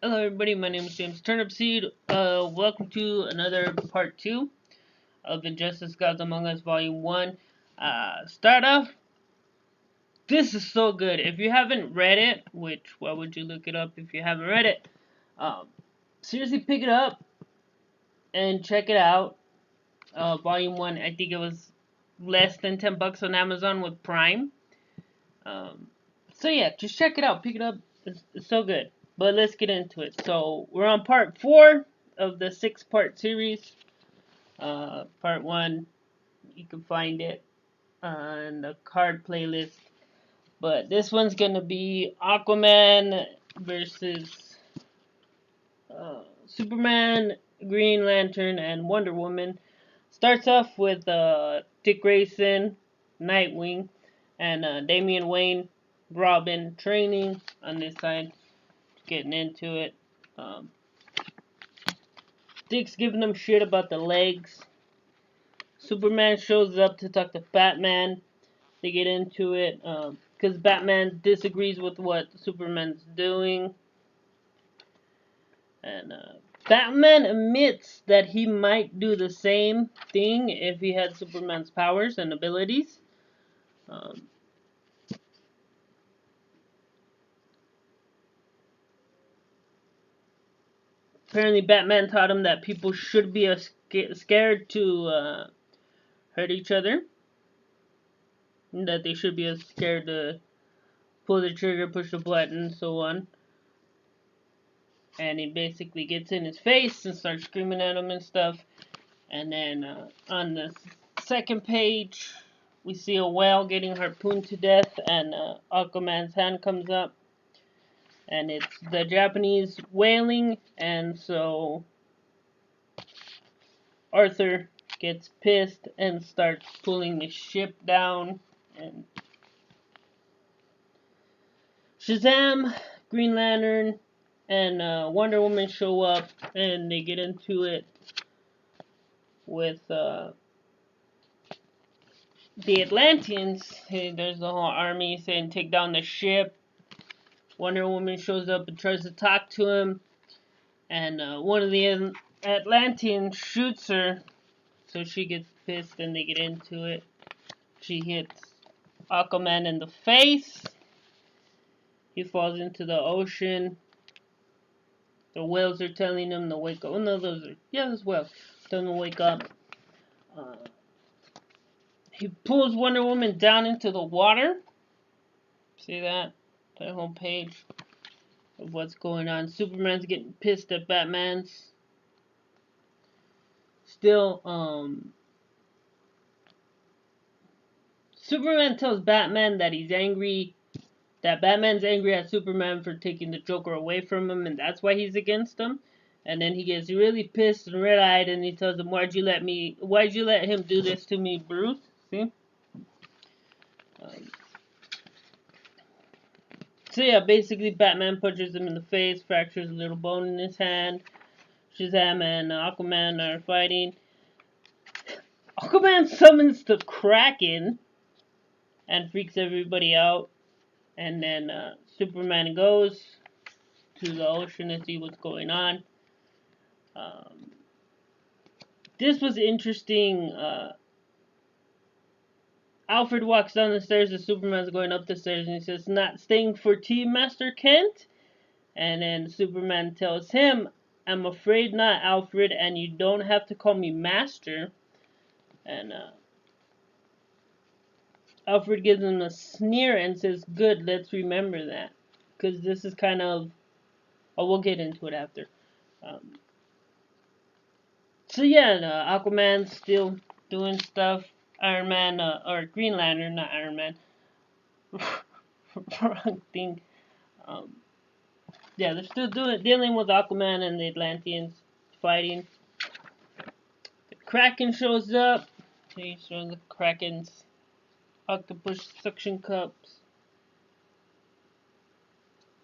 Hello everybody, my name is James Turnipseed. Welcome to another part 2 of Injustice Gods Among Us Volume 1. Start off, this is so good. If you haven't read it, which, why would you look it up if you haven't read it? Seriously, pick it up and check it out. Volume 1, I think it was less than 10 bucks on Amazon with Prime. So yeah, just check it out, pick it up, it's so good. But let's get into it. So we're on part 4 of the 6-part series. Part 1, you can find it on the card playlist. But this one's gonna be Aquaman versus Superman, Green Lantern, and Wonder Woman. Starts off with Dick Grayson, Nightwing, and Damian Wayne, Robin training on this side, getting into it. Um, Dick's giving them shit about the legs. Superman shows up to talk to Batman. They get into it because Batman disagrees with what Superman's doing. And Batman admits that he might do the same thing if he had Superman's powers and abilities. Um, Apparently, Batman taught him that people should be scared to hurt each other. That they should be scared to pull the trigger, push the button, and so on. And he basically gets in his face and starts screaming at him and stuff. And then on the second page, we see a whale getting harpooned to death, and Aquaman's hand comes up. And it's the Japanese whaling, and so Arthur gets pissed and starts pulling the ship down. And Shazam, Green Lantern, and Wonder Woman show up, and they get into it with the Atlanteans. There's the whole army saying take down the ship. Wonder Woman shows up and tries to talk to him, and one of the Atlanteans shoots her, so she gets pissed and they get into it. She hits Aquaman in the face. He falls into the ocean. The whales are telling him to wake up. Oh no, those whales. Telling him to wake up. Uh, he pulls Wonder Woman down into the water. See that? That whole page of what's going on. Superman's getting pissed at Batman's. Still, Superman tells Batman that he's angry, that Batman's angry at Superman for taking the Joker away from him, and that's why he's against him. And then he gets really pissed and red-eyed, and he tells him, why'd you let him do this to me, Bruce? See? So yeah, basically Batman punches him in the face, fractures a little bone in his hand. Shazam and Aquaman are fighting. Aquaman summons the Kraken and freaks everybody out. And then Superman goes to the ocean to see what's going on. This was interesting. Alfred walks down the stairs as Superman's going up the stairs, and he says, "Not staying for tea, Master Kent?" And then Superman tells him, "I'm afraid not, Alfred, and you don't have to call me Master." And Alfred gives him a sneer and says, "Good, let's remember that." Because this is kind of... Oh, we'll get into it after. So yeah, Aquaman's still doing stuff. Iron Man, or Green Lantern, not Iron Man. Wrong thing. Um, yeah, they're still dealing with Aquaman and the Atlanteans fighting. The Kraken shows up. He shows the Kraken's octopus suction cups.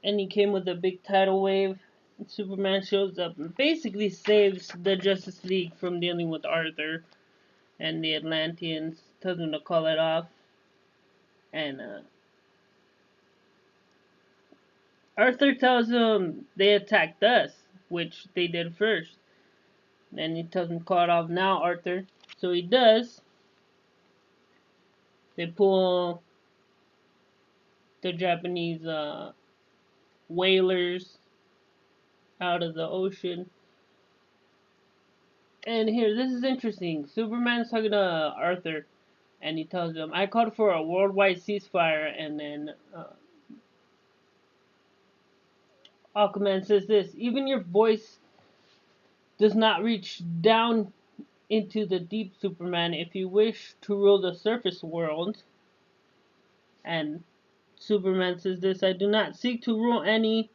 And he came with a big tidal wave. And Superman shows up and basically saves the Justice League from dealing with Arthur and the Atlanteans. Tells them to call it off. And Arthur tells him they attacked us, which they did first. And he tells him, call it off now, Arthur. So he does. They pull the Japanese whalers out of the ocean. And here, this is interesting. Superman's talking to Arthur, and he tells him, I called for a worldwide ceasefire, and then Aquaman says this, even your voice does not reach down into the deep, Superman. If you wish to rule the surface world, and Superman says this, I do not seek to rule any,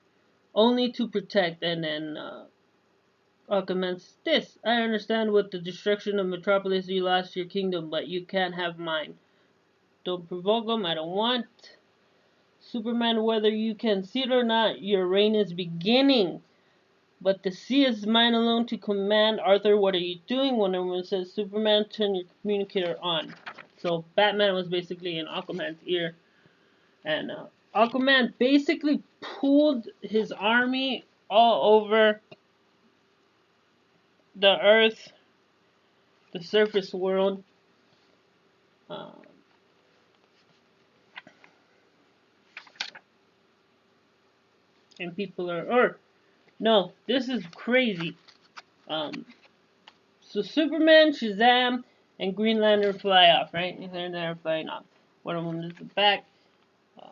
only to protect, and then Aquaman says this, I understand with the destruction of Metropolis you lost your kingdom, but you can't have mine. Don't provoke him, I don't want. Superman, whether you can see it or not, your reign is beginning. But the sea is mine alone to command. Arthur, what are you doing? Wonder Woman says, Superman, turn your communicator on. So Batman was basically in Aquaman's ear. And Aquaman basically pulled his army all over the earth, the surface world. Uh, and people are, no, this is crazy. Um, so Superman, Shazam, and Green Lantern fly off, right? They're flying off. One of them is the back. Uh,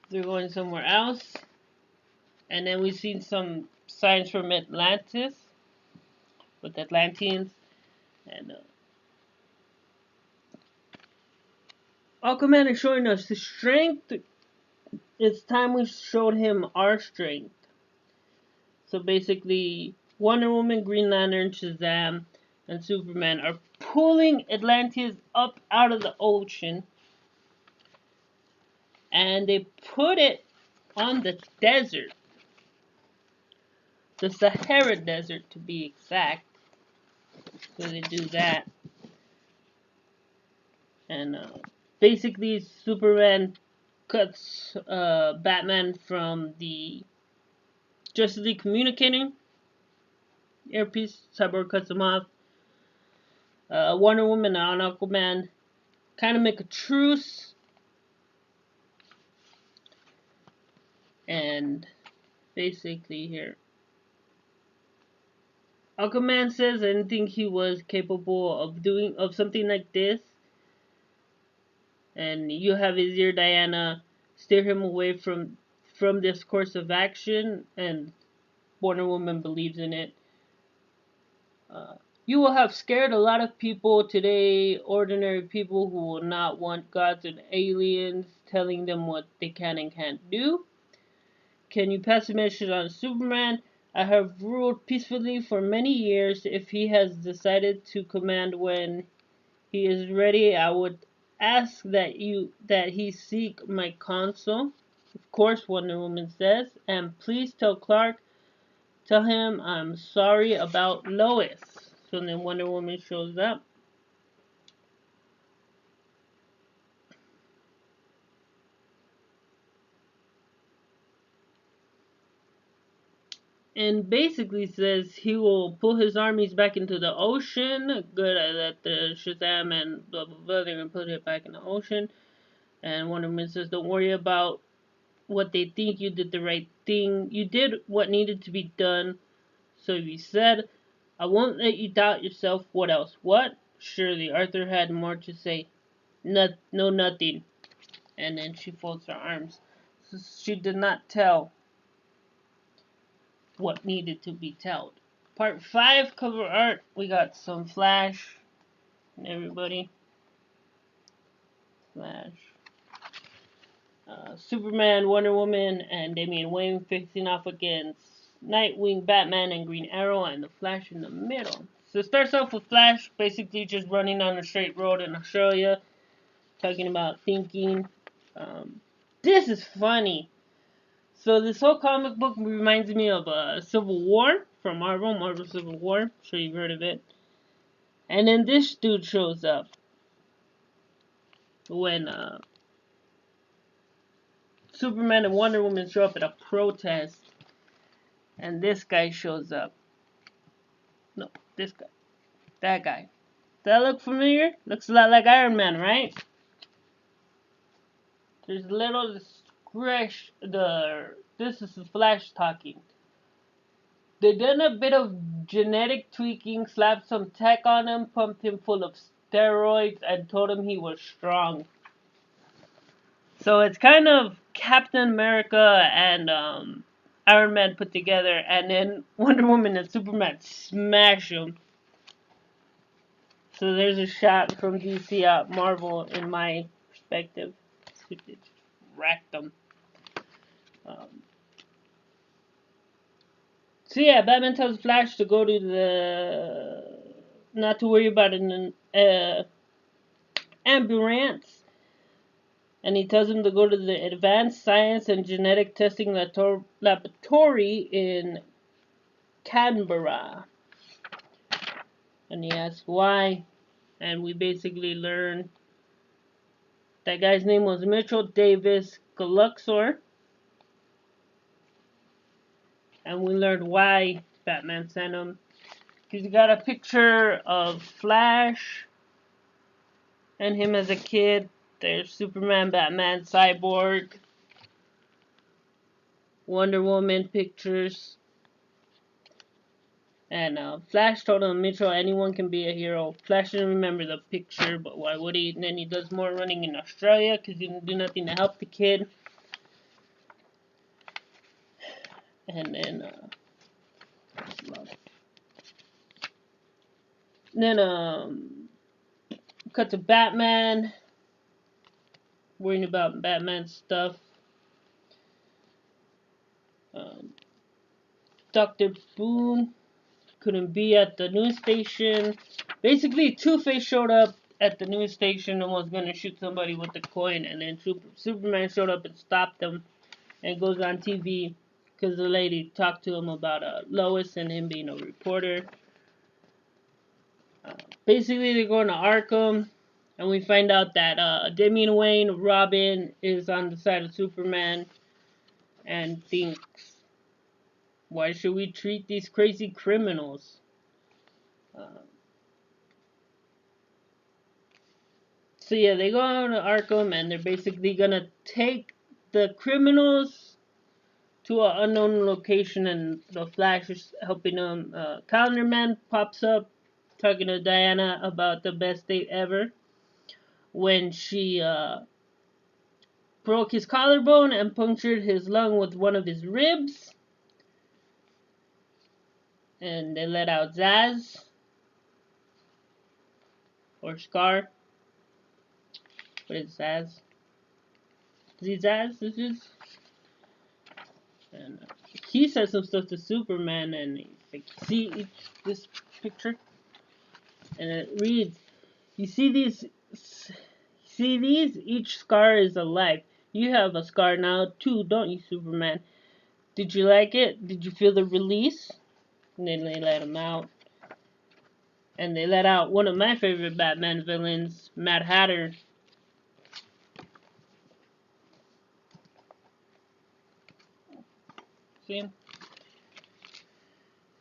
they're going somewhere else. And then we've seen some signs from Atlantis with Atlanteans. And Aquaman is showing us his strength. It's time we showed him our strength. So basically, Wonder Woman, Green Lantern, Shazam, and Superman are pulling Atlantis up out of the ocean. And they put it on the desert. The Sahara Desert, to be exact. So they do that. And basically, Superman cuts Batman from the Justice League communicating earpiece. Cyborg cuts him off. Wonder Woman and Aquaman kind of make a truce. And basically here, Aquaman says I didn't think he was capable of something like this. And you have his ear, Diana, steer him away from this course of action, and Wonder Woman believes in it. You will have scared a lot of people today, ordinary people who will not want gods and aliens telling them what they can and can't do. Can you pass a message on Superman? I have ruled peacefully for many years. If he has decided to command when he is ready, I would ask that he seek my counsel. Of course, Wonder Woman says, and please tell him I'm sorry about Lois. So then Wonder Woman shows up. And basically says he will pull his armies back into the ocean. Good that the Shazam and blah blah blah, they're gonna put it back in the ocean. And Wonder Woman says, don't worry about what they think, you did the right thing. You did what needed to be done. So you said, I won't let you doubt yourself. What else? What? Surely Arthur had more to say. No, nothing. And then she folds her arms. So she did not tell what needed to be told. Part 5 cover art. We got some Flash and everybody. Flash. Superman, Wonder Woman, and Damian Wayne facing off against Nightwing, Batman, and Green Arrow, and the Flash in the middle. So it starts off with Flash basically just running on a straight road in Australia, talking about thinking. This is funny. So this whole comic book reminds me of Civil War from Marvel Civil War. I'm sure you've heard of it. And then this dude shows up when Superman and Wonder Woman show up at a protest, and this guy shows up. No, this guy. That guy. Does that look familiar? Looks a lot like Iron Man, right? There's little scratch. This is the Flash talking. They done a bit of genetic tweaking, slapped some tech on him, pumped him full of steroids, and told him he was strong. So it's kind of Captain America and Iron Man put together, and then Wonder Woman and Superman smash him. So there's a shot from DC Marvel in my perspective. It wrecked them. So yeah, Batman tells Flash to go to not to worry about an ambulance, and he tells him to go to the Advanced Science and Genetic Testing Laboratory in Canberra. And he asks why, and we basically learn that guy's name was Mitchell Davis Gluxor, and we learned why Batman sent him. Because he got a picture of Flash and him as a kid. There's Superman, Batman, Cyborg, Wonder Woman pictures. And Flash told him, Mitchell, anyone can be a hero. Flash didn't remember the picture, but why would he? And then he does more running in Australia because he didn't do nothing to help the kid. And then cut to Batman, worrying about Batman stuff. Dr. Boone couldn't be at the news station. Basically, Two-Face showed up at the news station and was going to shoot somebody with the coin, and then Superman showed up and stopped him, and goes on TV because the lady talked to him about Lois and him being a reporter. Basically, they're going to Arkham, and we find out that Damian Wayne, Robin, is on the side of Superman and thinks, why should we treat these crazy criminals? So yeah, they go on to Arkham, and they're basically gonna take the criminals to an unknown location, and the Flash is helping them. Calendar Man pops up, talking to Diana about the best date ever, when she broke his collarbone and punctured his lung with one of his ribs. And they let out Zaz, or Scar. What is Zaz? Is he Zaz? This is. And he says some stuff to Superman, and he's like, see this picture? And it reads, you see these? Each scar is a life. You have a scar now too, don't you, Superman? Did you like it? Did you feel the release? And then they let him out. And they let out one of my favorite Batman villains, Mad Hatter. See him?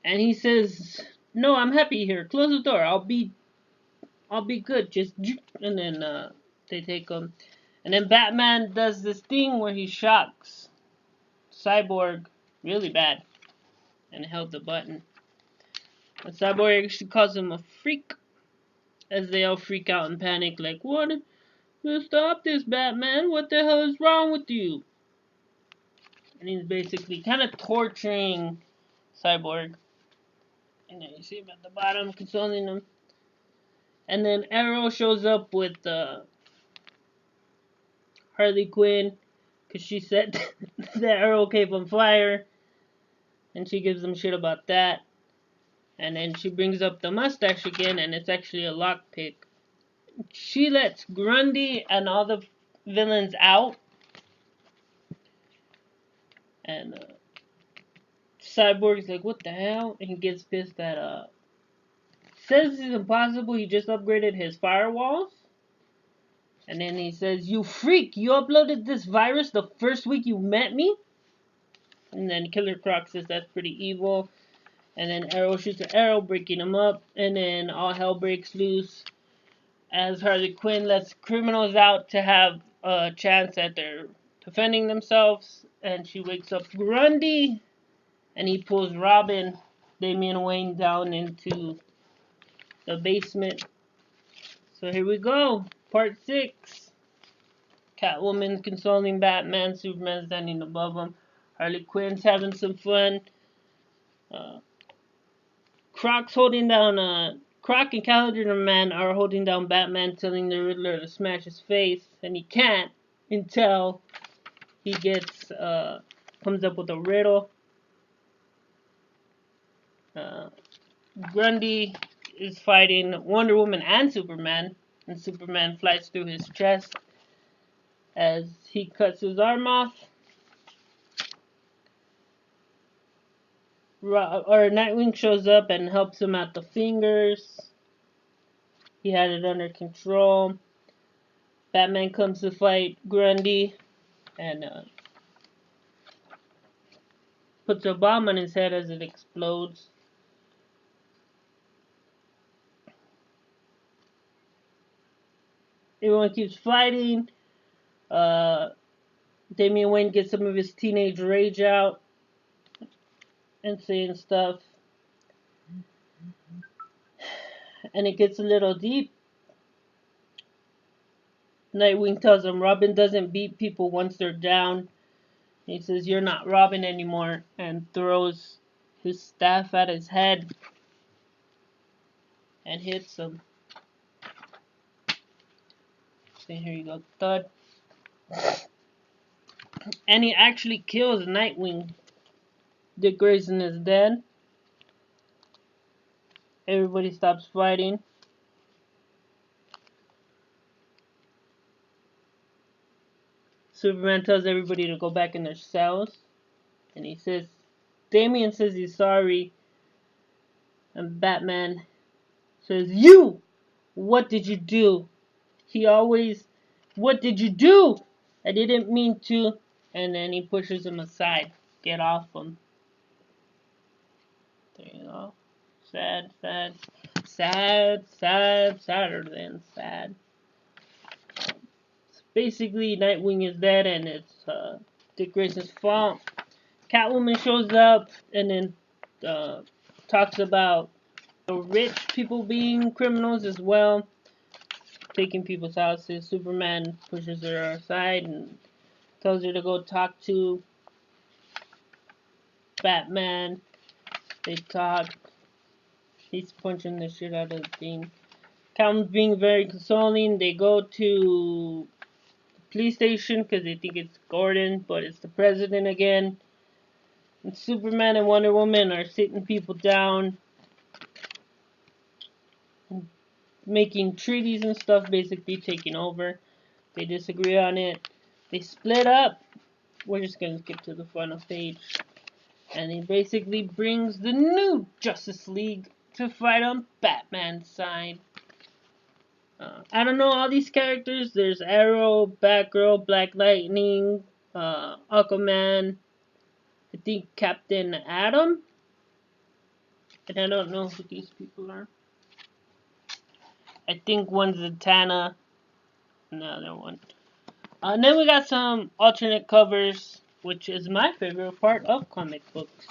And he says, no, I'm happy here. Close the door. I'll be good. Just, and then they take him. And then Batman does this thing where he shocks Cyborg really bad and held the button. And Cyborg actually calls him a freak, as they all freak out and panic, like, what? Stop this, Batman. What the hell is wrong with you? And he's basically kind of torturing Cyborg. And then you see him at the bottom, consoling him. And then Arrow shows up with Harley Quinn, because she said that Arrow came on fire. And she gives them shit about that. And then she brings up the mustache again, and it's actually a lockpick. She lets Grundy and all the villains out. And Cyborg's like, what the hell? And he gets pissed that says it's impossible, he just upgraded his firewalls. And then he says, "You freak! You uploaded this virus the first week you met me?" And then Killer Croc says that's pretty evil. And then Arrow shoots an arrow, breaking him up. And then all hell breaks loose as Harley Quinn lets criminals out to have a chance at their defending themselves. And she wakes up Grundy, and he pulls Robin, Damian Wayne, down into the basement. So here we go, part 6. Catwoman consoling Batman, Superman standing above him, Harley Quinn's having some fun. Croc's holding down Croc and Calendar Man are holding down Batman, telling the Riddler to smash his face, and he can't until he gets comes up with a riddle. Grundy is fighting Wonder Woman and Superman flies through his chest as he cuts his arm off. Nightwing shows up and helps him at the fingers. He had it under control. Batman comes to fight Grundy and puts a bomb on his head as it explodes. Everyone keeps fighting. Damian Wayne gets some of his teenage rage out and saying stuff. And it gets a little deep. Nightwing tells him Robin doesn't beat people once they're down. He says, "You're not Robin anymore," and throws his staff at his head and hits him. So here you go, thud. And he actually kills Nightwing. Dick Grayson is dead. Everybody stops fighting. Superman tells everybody to go back in their cells. And he says, Damian says he's sorry. And Batman says, "You! What did you do?" "What did you do? I didn't mean to." And then he pushes him aside. "Get off him." There you go. Sad, sad. Sad, sad, sadder than sad. Basically, Nightwing is dead, and it's Dick Grayson's fault. Catwoman shows up and then talks about the rich people being criminals as well, taking people's houses. Superman pushes her aside and tells her to go talk to Batman. They talk. He's punching the shit out of the thing. Catwoman's being very consoling. They go to police station because they think it's Gordon, but it's the president again. And Superman and Wonder Woman are sitting people down, and making treaties and stuff, basically taking over. They disagree on it. They split up. We're just going to skip to the final page. And he basically brings the new Justice League to fight on Batman's side. I don't know all these characters. There's Arrow, Batgirl, Black Lightning, Aquaman, I think Captain Atom, and I don't know who these people are. I think one's Zatanna, and the other one. And then we got some alternate covers, which is my favorite part of comic books.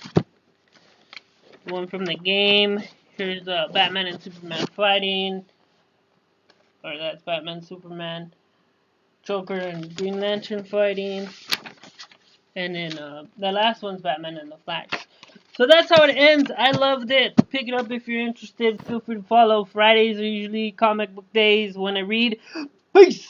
One from the game. Here's Batman and Superman fighting. Or that's Batman, Superman, Joker, and Green Lantern fighting. And then the last one's Batman and the Flash. So that's how it ends. I loved it. Pick it up if you're interested. Feel free to follow. Fridays are usually comic book days when I read. Peace!